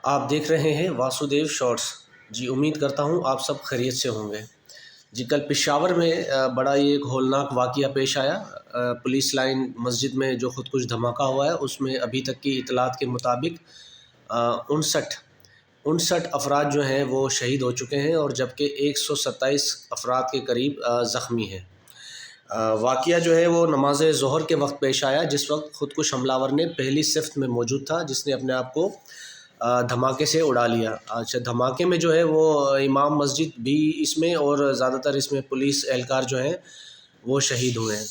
آپ دیکھ رہے ہیں واسودیو شارٹس۔ جی امید کرتا ہوں آپ سب خیریت سے ہوں گے۔ جی کل پشاور میں بڑا ہی ایک ہولناک واقعہ پیش آیا۔ پولیس لائن مسجد میں جو خود کش دھماکہ ہوا ہے اس میں ابھی تک کی اطلاعات کے مطابق 59 افراد جو ہیں وہ شہید ہو چکے ہیں اور جبکہ 127 افراد کے قریب زخمی ہیں۔ واقعہ جو ہے وہ نماز ظہر کے وقت پیش آیا، جس وقت خودکش حملہ ور نے پہلی صف میں موجود تھا، جس نے اپنے آپ کو دھماکے سے اڑا لیا۔ اچھا، دھماکے میں جو ہے وہ امام مسجد بھی اس میں اور زیادہ تر اس میں پولیس اہلکار جو ہیں وہ شہید ہوئے ہیں۔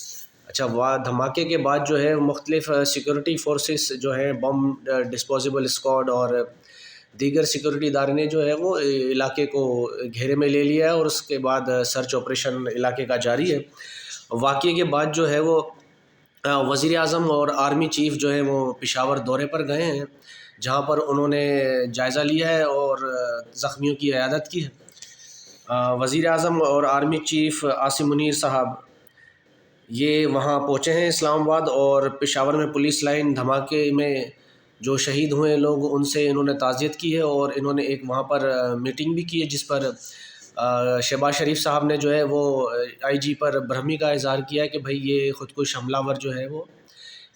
اچھا، دھماکے کے بعد جو ہے مختلف سیکورٹی فورسز جو ہیں، بم ڈسپوزیبل اسکواڈ اور دیگر سیکورٹی ادارے نے جو ہے وہ علاقے کو گھیرے میں لے لیا ہے اور اس کے بعد سرچ آپریشن علاقے کا جاری ہے۔ واقعے کے بعد جو ہے وہ وزیر اعظم اور آرمی چیف جو ہیں وہ پشاور دورے پر گئے ہیں، جہاں پر انہوں نے جائزہ لیا ہے اور زخمیوں کی عیادت کی ہے۔ وزیر اعظم اور آرمی چیف عاصم منیر صاحب یہ وہاں پہنچے ہیں اسلام آباد، اور پشاور میں پولیس لائن دھماکے میں جو شہید ہوئے لوگ ان سے انہوں نے تعزیت کی ہے، اور انہوں نے ایک وہاں پر میٹنگ بھی کی ہے، جس پر شہباز شریف صاحب نے جو ہے وہ آئی جی پر برہمی کا اظہار کیا ہے کہ بھائی یہ خودکش حملہ ور جو ہے وہ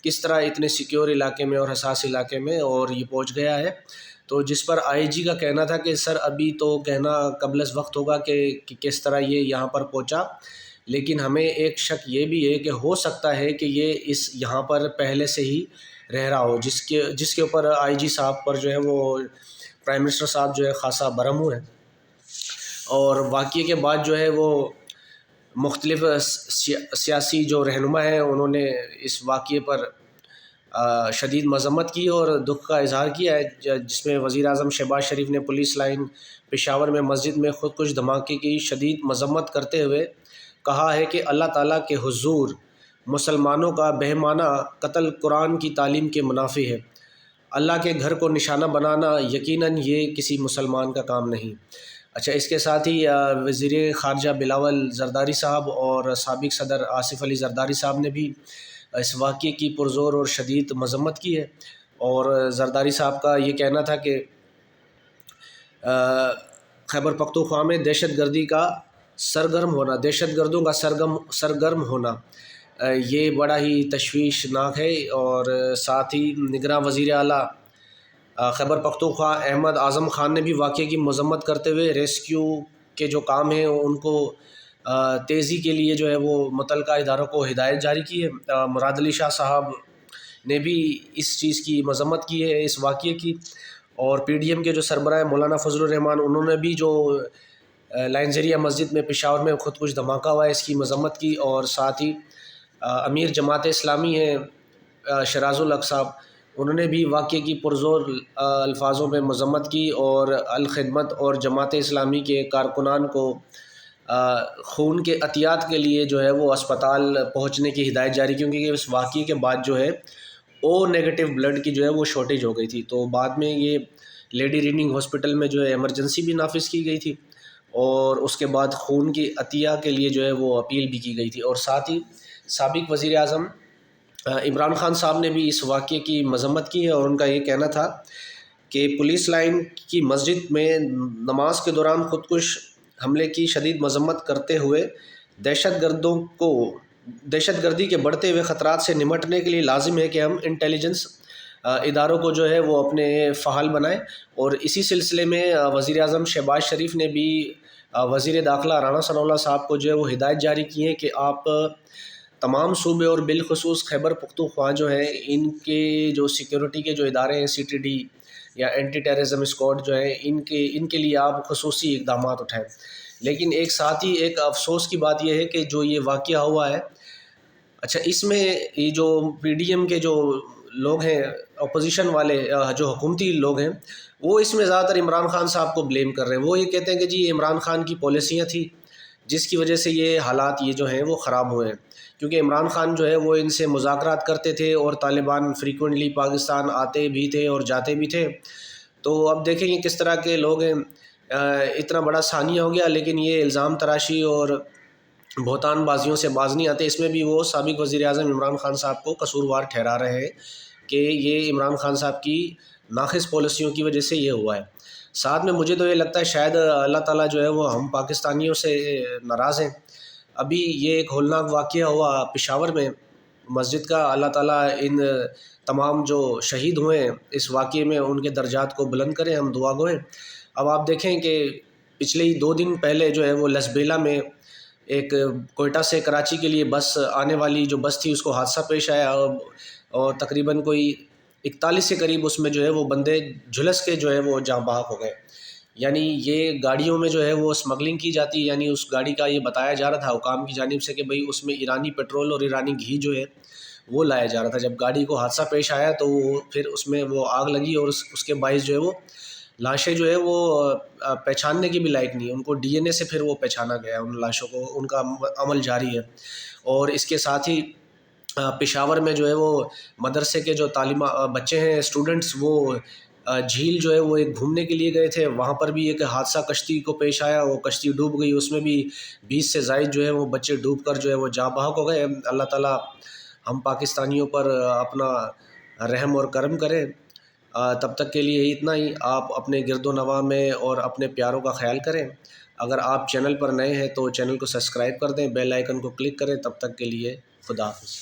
کس طرح اتنے سیکیور علاقے میں اور حساس علاقے میں اور یہ پہنچ گیا ہے۔ تو جس پر آئی جی کا کہنا تھا کہ سر ابھی تو کہنا قبل از وقت ہوگا کہ کس طرح یہ یہاں پر پہنچا، لیکن ہمیں ایک شک یہ بھی ہے کہ ہو سکتا ہے کہ یہ یہاں پر پہلے سے ہی رہ رہا ہو، جس کے اوپر آئی جی صاحب پر جو ہے وہ پرائم منسٹر صاحب جو ہے خاصا برہم ہوئے ہیں۔ اور واقعے کے بعد جو ہے وہ مختلف سیاسی جو رہنما ہیں انہوں نے اس واقعے پر شدید مذمت کی اور دکھ کا اظہار کیا ہے، جس میں وزیر اعظم شہباز شریف نے پولیس لائن پشاور میں مسجد میں خودکش دھماکے کی شدید مذمت کرتے ہوئے کہا ہے کہ اللہ تعالیٰ کے حضور مسلمانوں کا بہیمانہ قتل قرآن کی تعلیم کے منافی ہے۔ اللہ کے گھر کو نشانہ بنانا یقیناً یہ کسی مسلمان کا کام نہیں۔ اچھا، اس کے ساتھ ہی وزیر خارجہ بلاول زرداری صاحب اور سابق صدر آصف علی زرداری صاحب نے بھی اس واقعے کی پرزور اور شدید مذمت کی ہے، اور زرداری صاحب کا یہ کہنا تھا کہ خیبر پختونخوا میں دہشت گردی کا سرگرم ہونا، دہشت گردوں کا سرگرم ہونا یہ بڑا ہی تشویشناک ہے۔ اور ساتھ ہی نگراں وزیر اعلیٰ خیبر پختونخوا احمد اعظم خان نے بھی واقعے کی مذمت کرتے ہوئے ریسکیو کے جو کام ہیں ان کو تیزی کے لیے جو ہے وہ متعلقہ اداروں کو ہدایت جاری کی ہے۔ مراد علی شاہ صاحب نے بھی اس چیز کی مذمت کی ہے اس واقعے کی، اور پی ڈی ایم کے جو سربراہ مولانا فضل الرحمان انہوں نے بھی جو لائن ذریعہ مسجد میں پشاور میں خودکش دھماکہ ہوا ہے اس کی مذمت کی، اور ساتھ ہی امیر جماعت اسلامی ہیں شراز الحق صاحب، انہوں نے بھی واقعے کی پرزور الفاظوں میں مذمت کی اور الخدمت اور جماعت اسلامی کے کارکنان کو خون کے عطیات کے لیے جو ہے وہ اسپتال پہنچنے کی ہدایت جاری کی، کیونکہ اس واقعے کے بعد جو ہے او نیگیٹو بلڈ کی جو ہے وہ شارٹیج ہو گئی تھی، تو بعد میں یہ لیڈی ریڈنگ ہاسپٹل میں جو ہے ایمرجنسی بھی نافذ کی گئی تھی، اور اس کے بعد خون کی عطیہ کے لیے جو ہے وہ اپیل بھی کی گئی تھی۔ اور ساتھ ہی سابق وزیر اعظم عمران خان صاحب نے بھی اس واقعے کی مذمت کی ہے، اور ان کا یہ کہنا تھا کہ پولیس لائن کی مسجد میں نماز کے دوران خودکش حملے کی شدید مذمت کرتے ہوئے دہشت گردی کے بڑھتے ہوئے خطرات سے نمٹنے کے لیے لازم ہے کہ ہم انٹیلیجنس اداروں کو جو ہے وہ اپنے فعال بنائیں۔ اور اسی سلسلے میں وزیر اعظم شہباز شریف نے بھی وزیر داخلہ رانا ثناء اللہ صاحب کو جو ہے وہ ہدایت جاری کی ہے کہ آپ تمام صوبے اور بالخصوص خیبر پختونخوا جو ہے ان کے جو سیکیورٹی کے جو ادارے ہیں، سی ٹی ڈی یا اینٹی ٹیررزم اسکواڈ جو ہیں، ان کے لیے آپ خصوصی اقدامات اٹھائیں۔ لیکن ایک ساتھ ہی ایک افسوس کی بات یہ ہے کہ جو یہ واقعہ ہوا ہے، اچھا اس میں یہ جو پی ڈی ایم کے جو لوگ ہیں، اپوزیشن والے جو حکومتی لوگ ہیں، وہ اس میں زیادہ تر عمران خان صاحب کو بلیم کر رہے ہیں۔ وہ یہ کہتے ہیں کہ جی عمران خان کی پالیسیاں تھیں جس کی وجہ سے یہ حالات یہ جو ہیں وہ خراب ہوئے ہیں، کیونکہ عمران خان جو ہے وہ ان سے مذاکرات کرتے تھے اور طالبان فریکوینٹلی پاکستان آتے بھی تھے اور جاتے بھی تھے۔ تو اب دیکھیں گے کس طرح کے لوگ ہیں، اتنا بڑا ثانیہ ہو گیا لیکن یہ الزام تراشی اور بہتان بازیوں سے باز نہیں آتے۔ اس میں بھی وہ سابق وزیر اعظم عمران خان صاحب کو قصوروار ٹھہرا رہے ہیں کہ یہ عمران خان صاحب کی ناقص پالیسیوں کی وجہ سے یہ ہوا ہے۔ ساتھ میں مجھے تو یہ لگتا ہے شاید اللہ تعالیٰ جو ہے وہ ہم پاکستانیوں سے ناراض ہیں۔ ابھی یہ ایک ہولناک واقعہ ہوا پشاور میں مسجد کا، اللہ تعالیٰ ان تمام جو شہید ہوئے ہیں اس واقعے میں ان کے درجات کو بلند کریں، ہم دعا گو ہیں۔ اب آپ دیکھیں کہ پچھلے ہی 2 دن پہلے جو ہے وہ لسبیلا میں ایک کوئٹہ سے کراچی کے لیے بس آنے والی جو بس تھی اس کو حادثہ پیش آیا، اور تقریباً کوئی 41 کے قریب اس میں جو ہے وہ بندے جھلس کے جو ہے وہ جاں بحق ہو گئے۔ یعنی یہ گاڑیوں میں جو ہے وہ اسمگلنگ کی جاتی ہے، یعنی اس گاڑی کا یہ بتایا جا رہا تھا حکام کی جانب سے کہ بھئی اس میں ایرانی پیٹرول اور ایرانی گھی جو ہے وہ لایا جا رہا تھا۔ جب گاڑی کو حادثہ پیش آیا تو وہ پھر اس میں وہ آگ لگی، اور اس کے باعث جو ہے وہ لاشیں جو ہے وہ پہچاننے کی بھی لائق نہیں ہے، ان کو ڈی این اے سے پھر وہ پہچانا گیا ان لاشوں کو، ان کا عمل جاری ہے۔ اور اس کے ساتھ ہی پشاور میں جو ہے وہ مدرسے کے جو بچے ہیں اسٹوڈنٹس، وہ جھیل جو ہے وہ ایک گھومنے کے لیے گئے تھے، وہاں پر بھی ایک حادثہ کشتی کو پیش آیا، وہ کشتی ڈوب گئی، اس میں بھی 20 سے زائد جو ہے وہ بچے ڈوب کر جو ہے وہ جاں بحق ہو گئے۔ اللہ تعالیٰ ہم پاکستانیوں پر اپنا رحم اور کرم کرے۔ تب تک کے لیے اتنا ہی، آپ اپنے گرد و نواح میں اور اپنے پیاروں کا خیال کریں۔ اگر آپ چینل پر نئے ہیں تو چینل کو سبسکرائب کر دیں، بیل آئیکن کو کلک کریں۔ تب تک کے لیے خدا حافظ۔